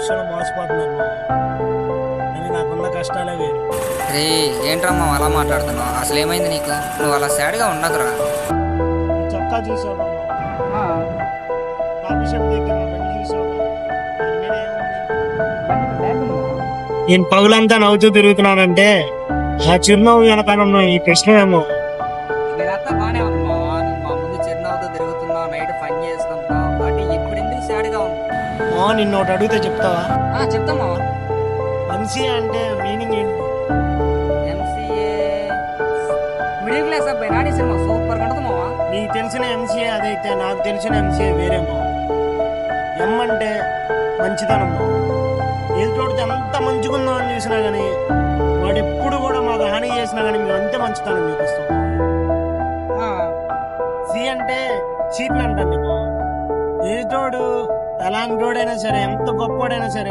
విషయంలో మోసపోతున్నాను. కానీ నాకున్న కష్టాలే వేరు. రే ఏంట్రమ్మా అలా మాట్లాడుతున్నావు? అసలు ఏమైంది నీకు? నువ్వు అలా సాడ్గా ఉండదురా. ఈ చొక్కా చూసావు, కాఫీ షాప్ దగ్గర నా బండి చూసావు, దాని మీద ఏముంది? నేను పగులంతా నవ్వుతూ తిరుగుతున్నానంటే ఆ చిరునవ్వు వెనకాల ఉన్న ఈ కృష్ణేమో. మీరంతా బాగానే ఉందమ్మా. నువ్వు మా ముందు చిరునవ్వుతో తిరుగుతున్నావు, నైట్ పని చేసుకుంటున్నావు, బట్ ఇప్పుడు ఎందుకు సాడ్గా ఉంది? నిన్ను ఒకటి అడిగితే చెప్తావా? చెప్తామా. ఎంసీఏ అంటే మీనింగ్ ఏంటి? ఎంసీఏ మిడిల్ క్లాస్ అబ్బాయి రాణి సినిమా సూపర్ కడుతున్నావా? నీకు తెలిసిన ఎంసీఏ అదైతే నాకు తెలిసిన ఎంసీఏ వేరేమో. ఎం అంటే మంచితనము. ఎదుటోడితే ఎంత మంచిగుందో అని చూసినా కానీ వాడు ఎప్పుడు కూడా మాకు హాని చేసినా కానీ మేము అంతే మంచితనం చూపిస్తాం. సి అంటే చీట్లు అంటాను. ఎదుటోడు ఎలాంటి వాడైనా సరే, ఎంత గొప్పవాడైనా సరే